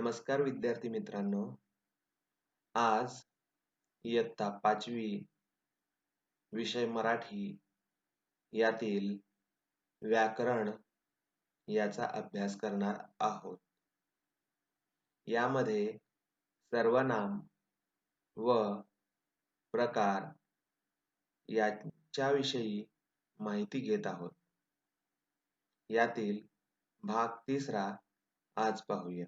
नमस्कार विद्यार्थी मित्रांनो. आज इयत्ता 5वी विषय मराठी यातील व्याकरण याचा अभ्यास करणार आहोत. यामध्ये सर्वनाम व प्रकार याच्याविषयी माहिती घेत आहोत. यातील भाग 3 आज पाहूया.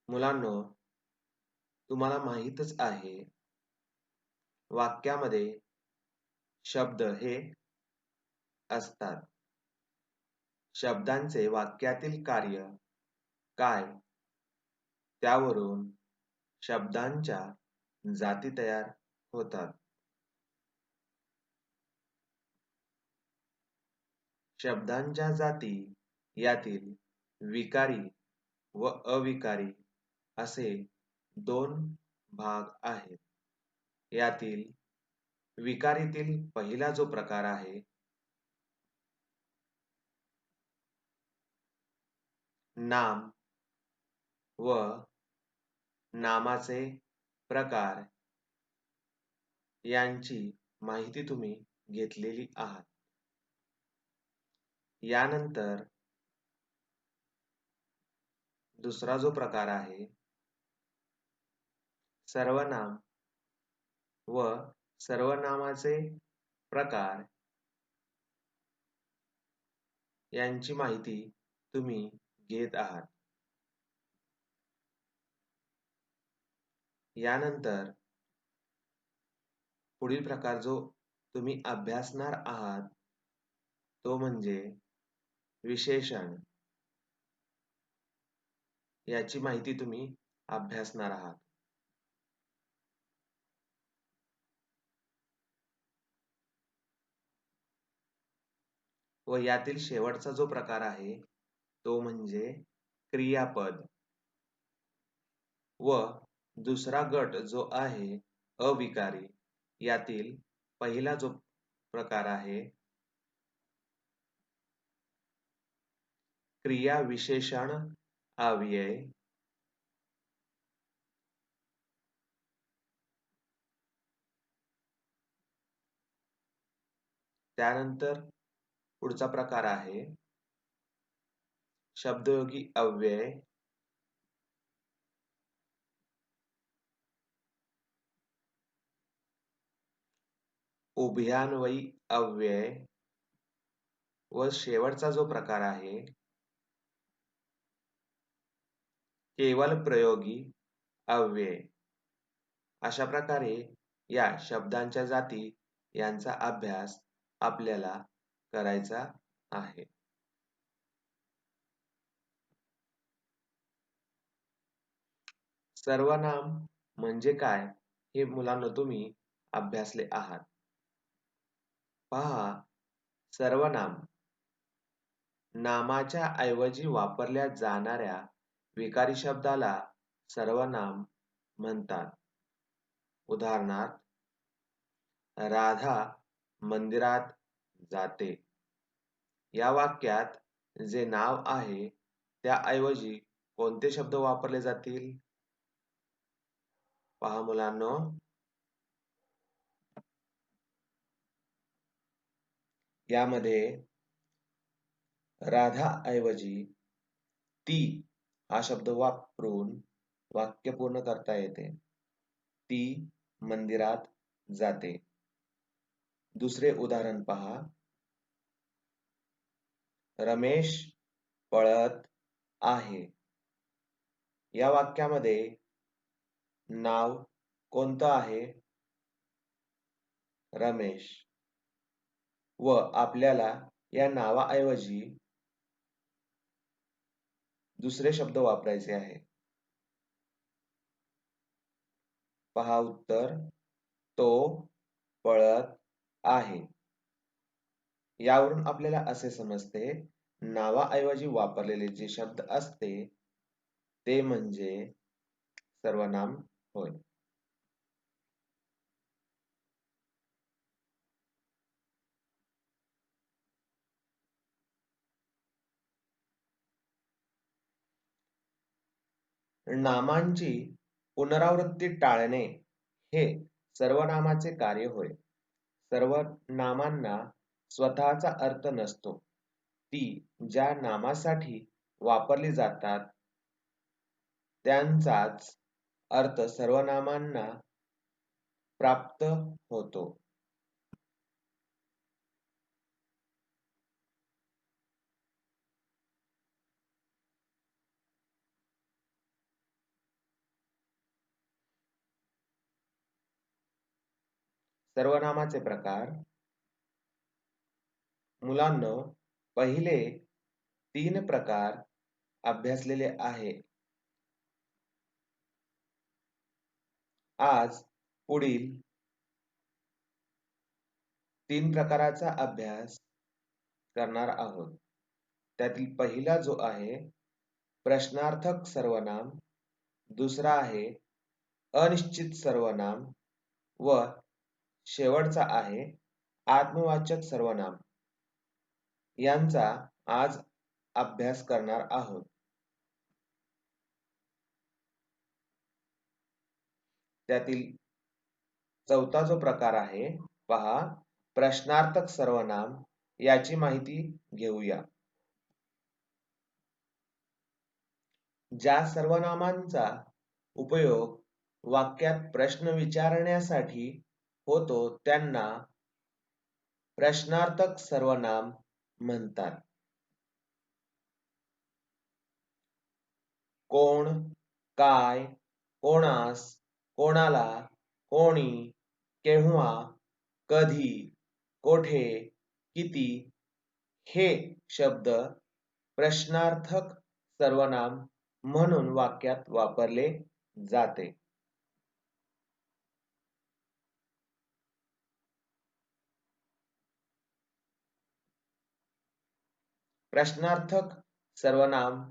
मुलांनो, तुम्हाला माहीतच आहे, वाक्यामध्ये शब्द हे असतात. शब्दांचे वाक्यातील कार्य काय, त्यावरून शब्दांच्या जाती तयार होतात. शब्दांच्या जाती यातील विकारी व अविकारी असे 2 भाग आहेत. यातील विकारीतील पहिला जो प्रकार आहे, नाम व नामाचे प्रकार यांची माहिती तुम्ही घेतलेली आहात. यानंतर दुसरा जो प्रकार आहे, सर्वनाम व सर्वनामाचे प्रकार यांची माहिती तुम्ही घेत आहात. यानंतर पुढील प्रकार जो तुम्ही अभ्यासणार आहात तो म्हणजे विशेषण. याची माहिती तुम्ही अभ्यासणार आहात. व यातील शेवटचा जो प्रकार आहे तो म्हणजे क्रियापद. व दुसरा गट जो आहे अविकारी, यातील पहिला जो प्रकार आहे क्रिया विशेषण अव्यय. त्यानंतर पुढचा प्रकार आहे शब्दयोगी अव्यय. उभयान्वयी अव्यय व शेवटचा जो प्रकार आहे केवल प्रयोगी अव्यय. अशा प्रकारे या शब्दांच्या जाती यांचा अभ्यास आपल्याला करायचा आहे. सर्वनाम म्हणजे काय हे मुलांनो तुम्ही अभ्यासले आहात. पहा, सर्वनाम नामाच्या ऐवजी वापरल्या जाणाऱ्या विकारी शब्दाला सर्वनाम म्हणतात. उदाहरणार्थ, राधा मंदिरात जाते. या वाक्यात जे नाव आहे त्याऐवजी कोणते शब्द वापरले जातील? पहा मुलांनो, यामध्ये राधा ऐवजी ती हा शब्द वापरून वाक्य पूर्ण करता येते. ती मंदिरात जाते. दुसरे उदाहरण पहा, रमेश पळत आहे. या वाक्यामध्ये नाव कोणतं आहे? रमेश. व आपल्याला या नावाऐवजी दुसरे शब्द वापरायचे आहे. पहा उत्तर, तो पळत आहे. यावरून आपल्याला असे समजते, नावाऐवजी वापरलेले जे शब्द असते ते म्हणजे सर्वनाम होय. नामांची पुनरावृत्ती टाळणे हे सर्वनामाचे कार्य होय. सर्वनामांना स्वतःचा अर्थ नसतो. ती ज्या नामासाठी वापरली जातात त्यांचाच अर्थ सर्वनामांना प्राप्त होतो. सर्वनामाचे प्रकार. मुलांनो, पहिले 3 प्रकार अभ्यासलेले आहे. आज पुढील 3 प्रकाराचा अभ्यास करणार आहोत. त्यातील पहिला जो आहे प्रश्नार्थक सर्वनाम, दुसरा आहे अनिश्चित सर्वनाम व शेवटचा आहे आत्मवाचक सर्वनाम. यांचा आज अभ्यास करणार आहोत. त्यातील चौथा जो प्रकार आहे पहा, प्रश्नार्थक सर्वनाम. याची माहिती घेऊया. ज्या सर्वनामांचा उपयोग वाक्यात प्रश्न विचारण्यासाठी होतो त्यांना प्रश्नार्थक सर्वनाम म्हणतात. कोण, काय, कोणास, कोणाला, कोणी, केव्हा, कधी, कोठे, किती हे शब्द प्रश्नार्थक सर्वनाम म्हणून वाक्यात वापरले जाते. प्रश्नार्थक सर्वनाम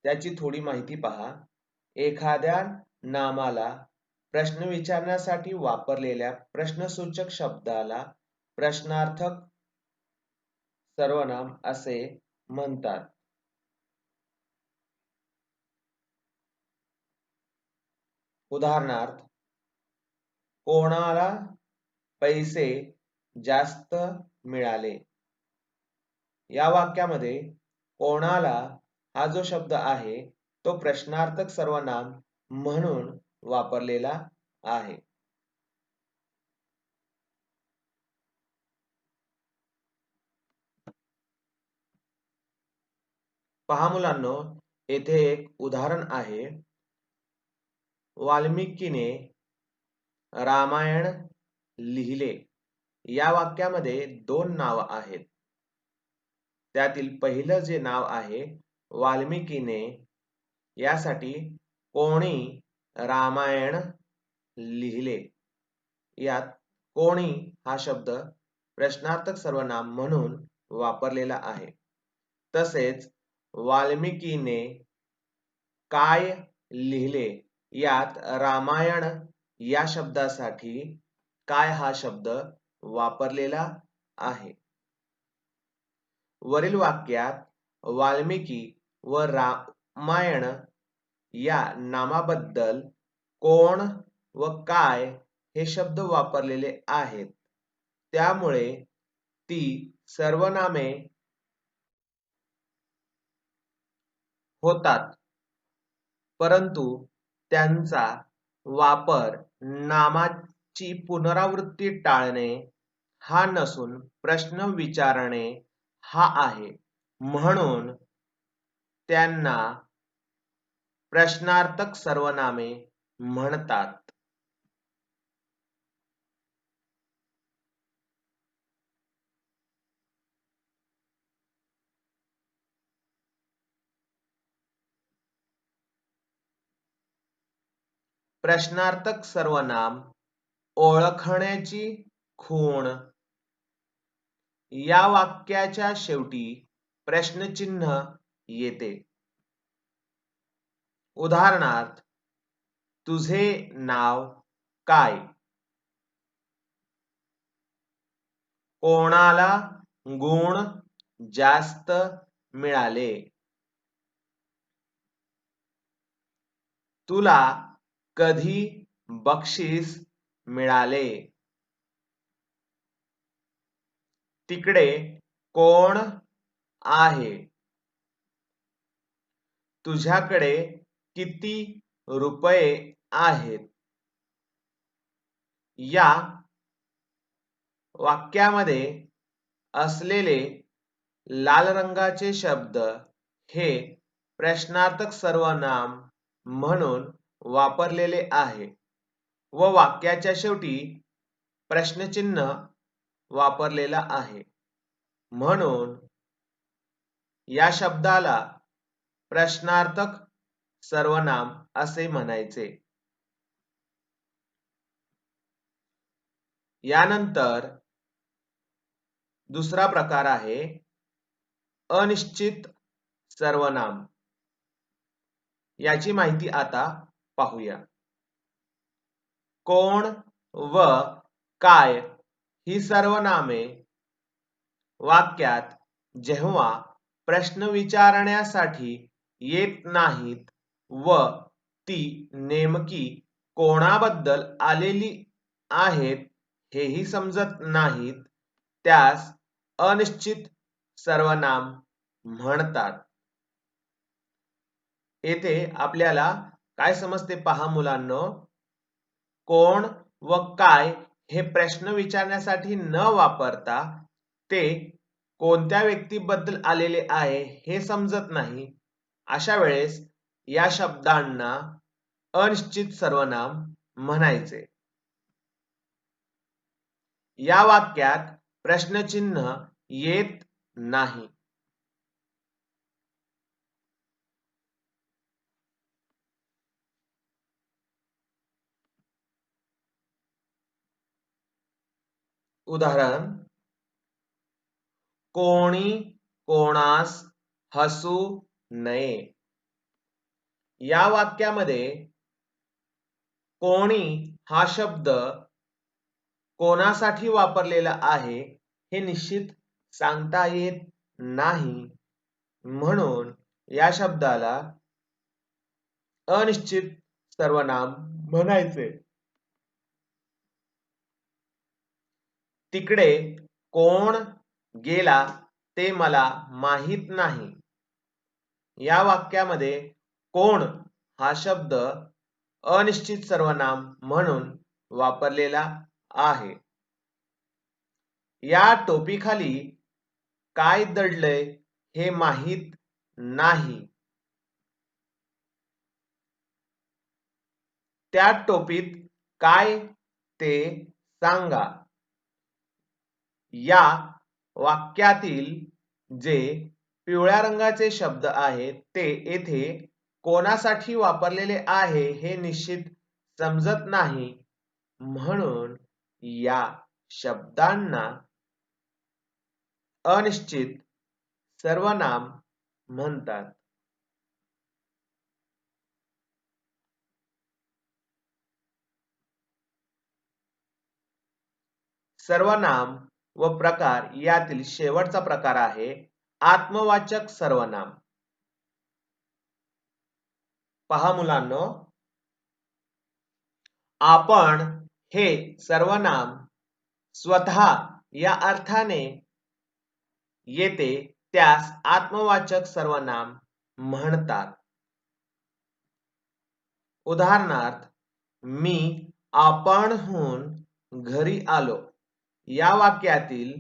त्याची थोडी माहिती पहा. एखाद्या नामाला प्रश्न विचारण्यासाठी वापरलेल्या प्रश्नसूचक शब्दाला प्रश्नार्थक सर्वनाम असे म्हणतात. उदाहरणार्थ, कोणाला पैसे जास्त मिळाले. या वाक्यामध्ये कोणाला हा जो शब्द आहे तो प्रश्नार्थक सर्वनाम म्हणून वापरलेला आहे. पहा मुलांनो, येथे एक उदाहरण आहे. वाल्मिकीने रामायण लिहिले. या वाक्यामध्ये 2 नाव आहेत. त्यातील पहिलं जे नाव आहे वाल्मिकीने, यासाठी कोणी रामायण लिहिले. यात कोणी हा शब्द प्रश्नार्थक सर्वनाम म्हणून वापरलेला आहे. तसेच वाल्मिकीने काय लिहिले, यात रामायण या शब्दासाठी काय हा शब्द वापरलेला आहे. वरील वाक्यात वाल्मिकी व रामायण या नामाबद्दल कोण व काय हे शब्द वापरलेले आहेत. त्यामुळे ती सर्वनामे होतात, परंतु त्यांचा वापर नामाची पुनरावृत्ती टाळणे हा नसून प्रश्न विचारणे हा आहे. म्हणून त्यांना प्रश्नार्थक सर्वनामे म्हणतात. प्रश्नार्थक सर्वनाम ओळखण्याची खूण. या वाक्याच्या शेवटी प्रश्नचिन्ह येते. उदाहरणार्थ, तुझे नाव काय? कोणाला गुण जास्त मिळाले? तुला कधी बक्षीस मिळाले? तिकडे कोण आहे? तुझ्याकडे किती रुपये आहेत? या वाक्यामध्ये असलेले लाल रंगाचे शब्द हे प्रश्नार्थक सर्वनाम म्हणून वापरलेले आहे व वाक्याच्या शेवटी प्रश्नचिन्ह वापरलेला आहे. म्हणून या शब्दाला प्रश्नार्थक सर्वनाम असे म्हणायचे. यानंतर दुसरा प्रकार आहे अनिश्चित सर्वनाम. याची माहिती आता पाहूया. कोण व काय ही सर्वनामे वाक्यात जेव्हा प्रश्न विचारण्यासाठी येत नाहीत व ती नेमकी कोणाबद्दल आलेली आहेत हेही समजत नाहीत, त्यास अनिश्चित सर्वनाम म्हणतात. येथे आपल्याला काय समजते पहा मुलांनो. कोण व काय हे प्रश्न विचारण्यासाठी न वापरता ते कोणत्या व्यक्तीबद्दल आलेले आहे हे समजत नाही, अशा वेळेस या शब्दांना अनिश्चित सर्वनाम म्हणायचे. या वाक्यात प्रश्नचिन्ह येत नाही. उदाहरण, कोणी कोणास हसू नये. या वाक्यामध्ये कोणी हा शब्द कोणासाठी वापरलेला आहे हे निश्चित सांगता येत नाही, म्हणून या शब्दाला अनिश्चित सर्वनाम म्हणायचे. तिकडे कोण गेला ते मला माहित नाही. या वाक्यामध्ये कोण हा शब्द अनिश्चित सर्वनाम म्हणून वापरलेला आहे. या टोपीखाली काय दडलंय हे माहित नाही. त्या टोपीत काय ते सांगा. या वाक्यातील जे पिवळ्या रंगाचे शब्द आहेत ते येथे कोणासाठी वापरलेले आहे हे निश्चित समजत नाही, म्हणून या शब्दांना अनिश्चित सर्वनाम म्हणतात. सर्वनाम व प्रकार यातील शेवटचा प्रकार आहे आत्मवाचक सर्वनाम. पहा मुलांनो, आपण हे सर्वनाम स्वतः या अर्थाने येते त्यास आत्मवाचक सर्वनाम म्हणतात. उदाहरणार्थ, मी आपणहून घरी आलो. या वाक्यातील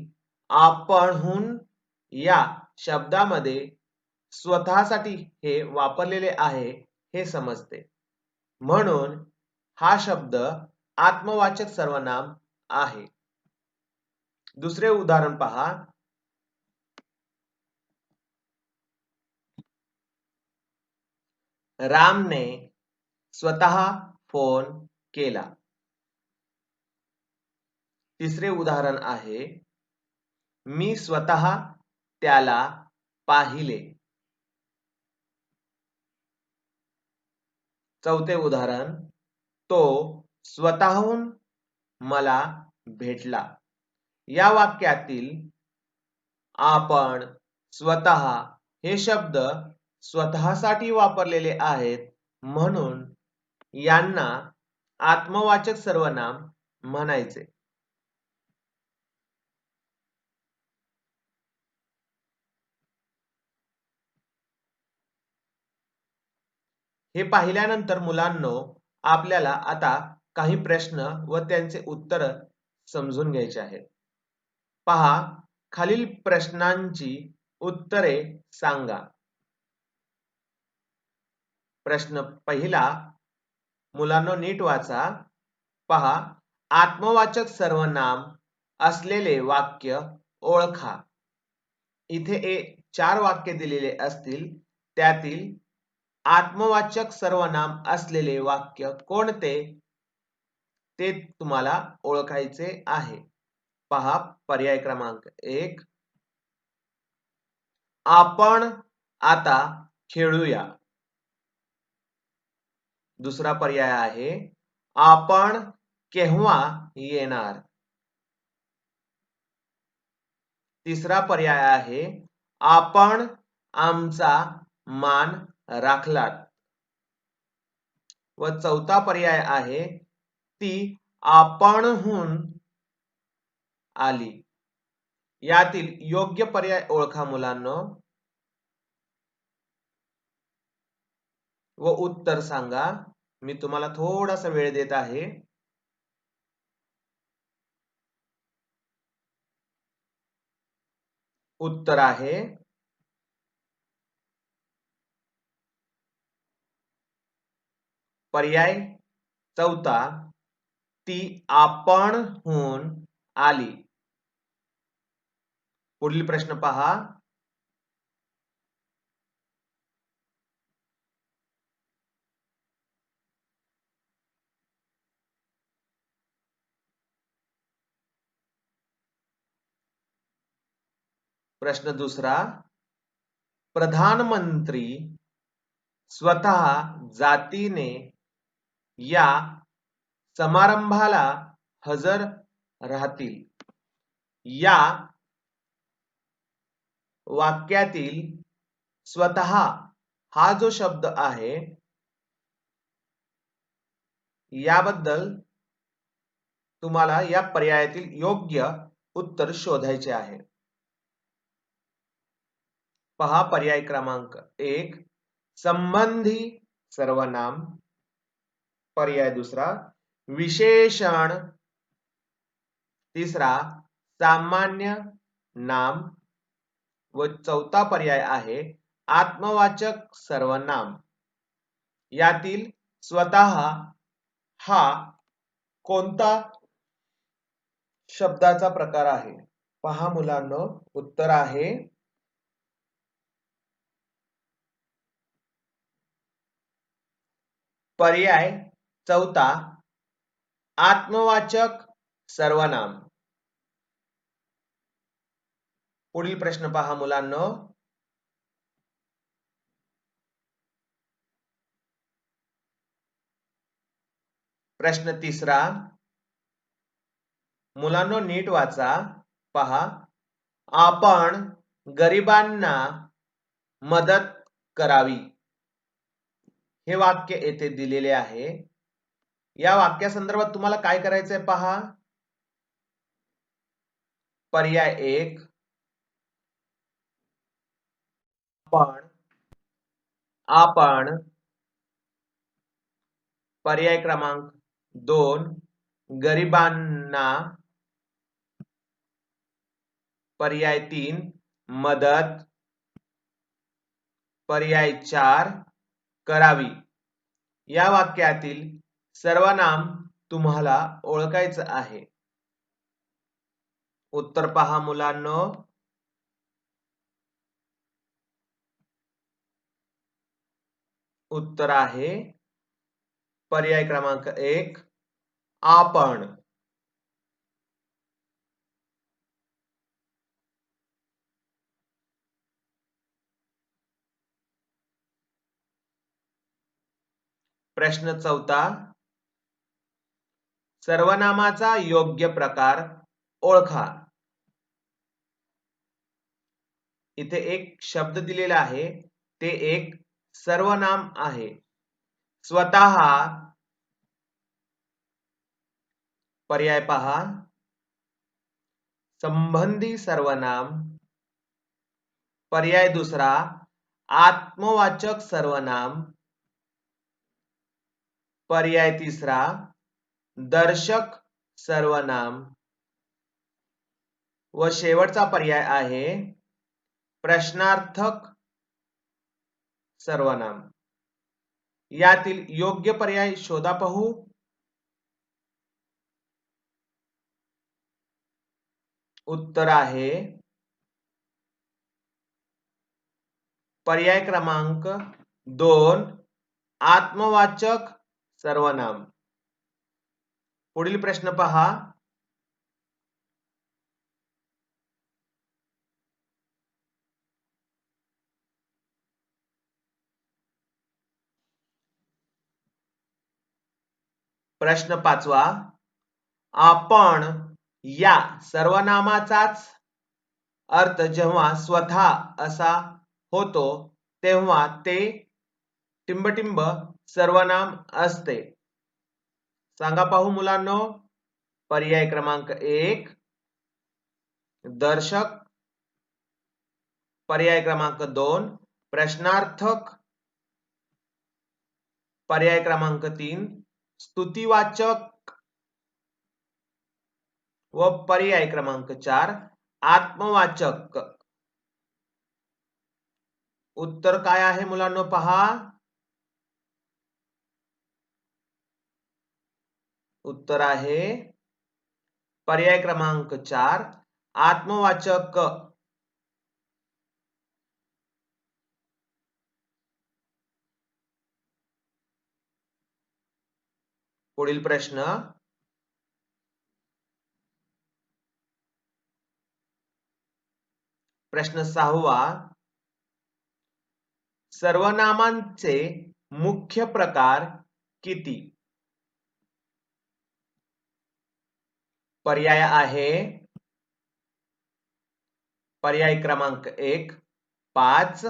आपणहून या शब्दामध्ये स्वतःसाठी हे वापरलेले आहे हे समजते, म्हणून हा शब्द आत्मवाचक सर्वनाम आहे. दुसरे उदाहरण पहा. रामने स्वतः फोन केला. तिसरे उदाहरण आहे, मी स्वतः त्याला पाहिले. चौथे उदाहरण, तो स्वतःहून मला भेटला. या वाक्यातील आपण, स्वतः हे शब्द स्वतःसाठी वापरलेले आहेत, म्हणून यांना आत्मवाचक सर्वनाम म्हणायचे. हे पाहिल्यानंतर मुलांनो, आपल्याला आता काही प्रश्न व त्यांचे उत्तर समजून घ्यायचे आहेत. पहा, खालील प्रश्नांची उत्तरे सांगा. प्रश्न पहिला, मुलांनो नीट वाचा. पहा, आत्मवाचक सर्वनाम असलेले वाक्य ओळखा. इथे 4 वाक्य दिलेले असतील, त्यातील आत्मवाचक सर्वनाम असलेले वाक्य कोणते ते तुम्हाला ओळखायचे आहे. पहा, पर्याय क्रमांक 1, आपण आता खेळूया. दुसरा पर्याय आहे, आपण केव्हा येणार. तिसरा पर्याय आहे, आपण आमचा मान राखलात. व चौथा पर्याय आहे, ती आपणहून आली. यातील योग्य पर्याय ओळखा मुलांनो व उत्तर सांगा. मी तुम्हाला थोडासा वेळ देत आहे. उत्तर आहे पर्याय चौथा, ती आपणहून आली. पुढील प्रश्न पहा. प्रश्न दुसरा, प्रधानमंत्री स्वतः जातीने या समारंभाला हजर राहतील. या वाक्यातील स्वतः हा जो शब्द आहे, याबद्दल तुम्हाला या पर्यायातील योग्य उत्तर शोधायचे आहे. पहा, पर्याय क्रमांक 1, संबंधी सर्वनाम. पर्याय दुसरा, विशेषण. तिसरा, सामान्य नाम. व चौथा पर्याय आहे आत्मवाचक सर्वनाम. यातील स्वतः हा कोणता शब्दाचा प्रकार आहे? पहा मुलांनो, उत्तर आहे पर्याय चौथा, आत्मवाचक सर्वनाम. पुढील प्रश्न पहा मुलांनो. प्रश्न तिसरा, मुलांनो नीट वाचा. पहा, आपण गरिबांना मदत करावी. हे वाक्य येथे दिलेले आहे. या वाक्यासंदर्भात तुम्हाला काय करायचंय पहा. पर्याय 1, आपण. पर्याय क्रमांक 2, गरिबांना. पर्याय 3, मदत. पर्याय 4, करावी. या वाक्यातील सर्वनाम तुम्हाला ओळखायचं आहे. उत्तर पहा मुलांनो. उत्तर आहे पर्याय क्रमांक 1, आपण. प्रश्न 4 सर्वनामाचा योग्य प्रकार ओळखा. इथे एक शब्द दिलेला आहे, ते एक सर्वनाम आहे. स्वतः, पर्याय पहा, संबंधी सर्वनाम, पर्याय दुसरा आत्मवाचक सर्वनाम, पर्याय तिसरा दर्शक सर्वनाम व शेवटचा पर्याय आहे प्रश्नार्थक सर्वनाम. यातील योग्य पर्याय शोधा पाहू. उत्तर आहे पर्याय क्रमांक 2 आत्मवाचक सर्वनाम. पुढील प्रश्न पहा. प्रश्न 5वा आपण या सर्वनामाचाच अर्थ जेव्हा स्वतः असा होतो तेव्हा ते टिंबटिंब सर्वनाम असते. सांगा पाहू मुलांनो. पर्याय क्रमांक 1 दर्शक, पर्याय क्रमांक 2 प्रश्नार्थक, पर्याय क्रमांक 3 स्तुतिवाचक व पर्याय क्रमांक 4 आत्मवाचक. उत्तर काय आहे मुलांनो पहा. उत्तर आहे पर्याय क्रमांक 4 आत्मवाचक. पुढील प्रश्न प्रश्न 6वा सर्वनामांचे मुख्य प्रकार किती. पर्याय आहे पर्याय क्रमांक 1 5,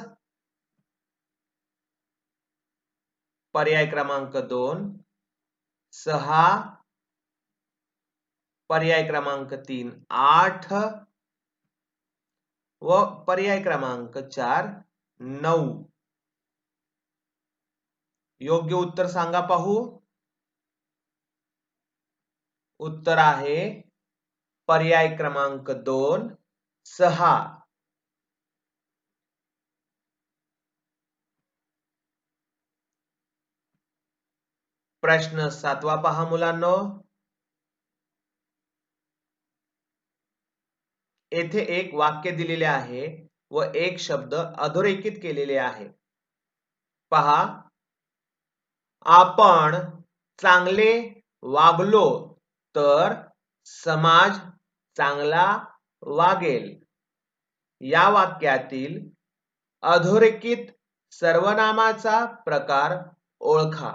पर्याय क्रमांक 2 6, पर्याय क्रमांक 3 8 व पर्याय क्रमांक 4 9. योग्य उत्तर सांगा पाहू. उत्तर आहे पर्याय क्रमांक 2 6. प्रश्न 7वा पहा मुलांनो. येथे एक वाक्य दिलेले आहे व एक शब्द अधोरेखित केलेले आहे. पहा. आपण चांगले वागलो तर समाज चांगला वागेल. या वाक्यातील अधोरेखित सर्वनामाचा प्रकार ओळखा.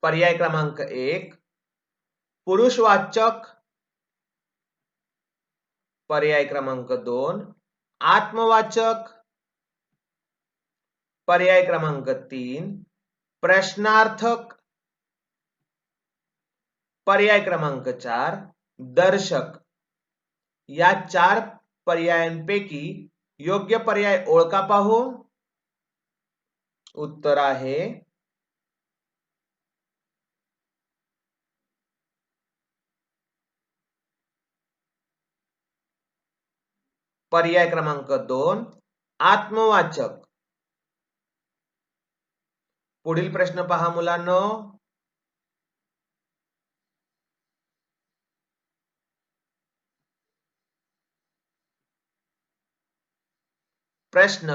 पर्याय क्रमांक 1 पुरुषवाचक, पर्याय क्रमांक 2 आत्मवाचक, पर्याय क्रमांक 3 प्रश्नार्थक, पर्याय क्रमांक 4 दर्शक. या 4 पर्यायांपैकी योग्य पर्याय ओळखा पाहू. उत्तर आहे पर्याय क्रमांक 2 आत्मवाचक. पुढील प्रश्न पहा मुलांनो. प्रश्न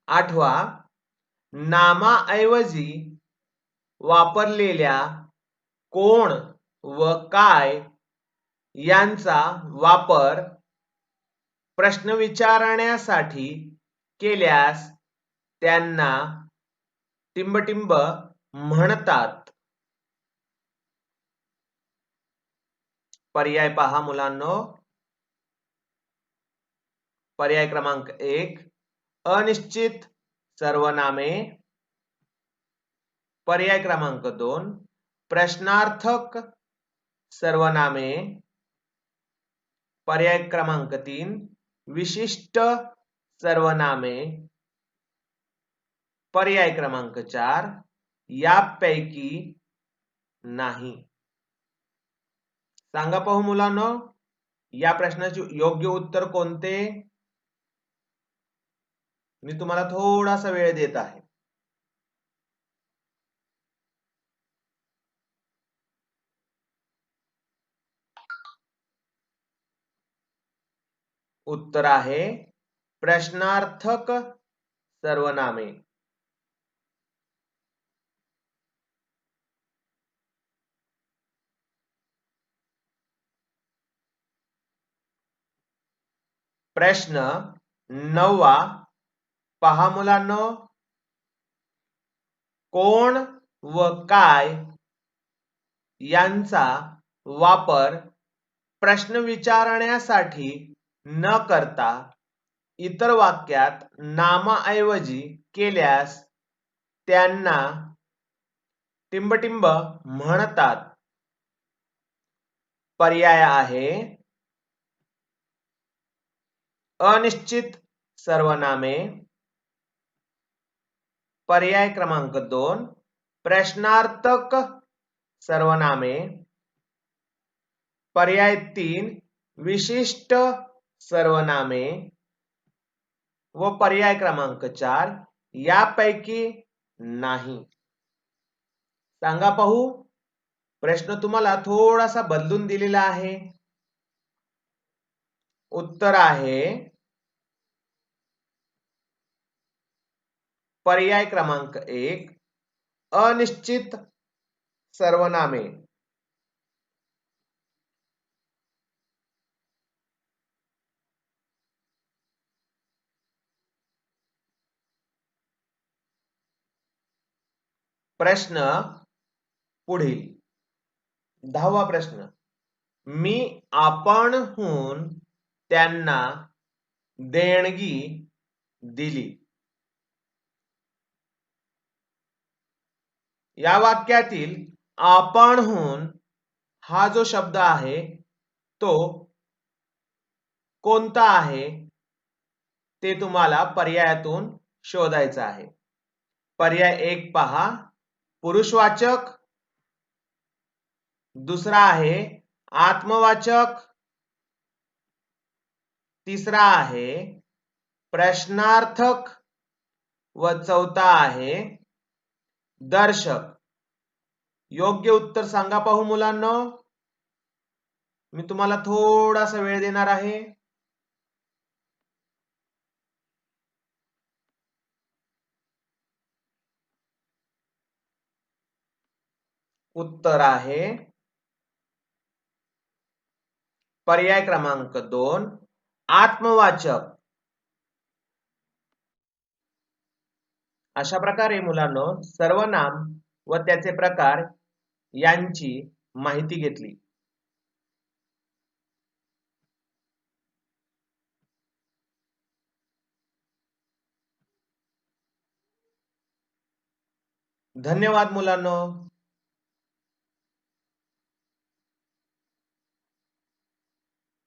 8वा नामाऐवजी वापरलेल्या कोण व काय यांचा वापर प्रश्न विचारण्यासाठी केल्यास त्यांना टिंबटिंब म्हणतात. पर्याय पहा मुलांनो. पर्याय क्रमांक 1 अनिश्चित सर्वनामे. पर्याय क्रमांक 2 प्रश्नार्थक सर्वनामे. पर्याय क्रमांक 3 विशिष्ट सर्वनामे. पर्याय क्रमांक 4 यापैकी नाही. सांगा पाहू मुलांनो, या प्रश्नाचे योग्य उत्तर कोणते? मी तुम्हाला थोडासा वेळ देत आहे. उत्तर आहे प्रश्नार्थक सर्वनामे. प्रश्न 9वा पहा मुलांनो. कोण व काय यांचा वापर प्रश्न विचारण्यासाठी न करता इतर वाक्यात नामाऐवजी केल्यास त्यांना टिंबटिंब म्हणतात. पर्याय आहे अनिश्चित सर्वनामे. पर्याय क्रमांक 2 प्रश्नार्थक सर्वनामे. पर्याय 3 विशिष्ट सर्वनामे व पर्याय क्रमांक 4 यापैकी नाही. सांगा पाहू. प्रश्न तुम्हाला थोडासा बदलून दिलेला आहे. उत्तर आहे पर्याय क्रमांक 1 अनिश्चित सर्वनामे. प्रश्न पुढील 10वा प्रश्न. मी आपणहून त्यांना देणगी दिली. या वाक्यातील आपणहून हा जो शब्द आहे तो कोणता आहे ते तुम्हाला पर्यायातून शोधायचं आहे. पर्याय 1 पहा पुरुषवाचक. दुसरा आहे आत्मवाचक. तिसरा आहे प्रश्नार्थक व चौथा आहे दर्शक. योग्य उत्तर सांगा पाहू मुलांनो. मी तुम्हाला थोडासा वेळ देणार आहे. उत्तर आहे पर्याय क्रमांक 2 आत्मवाचक. अशा प्रकारे मुलांनो सर्वनाम व त्याचे प्रकार यांची माहिती घेतली. धन्यवाद मुलांनो.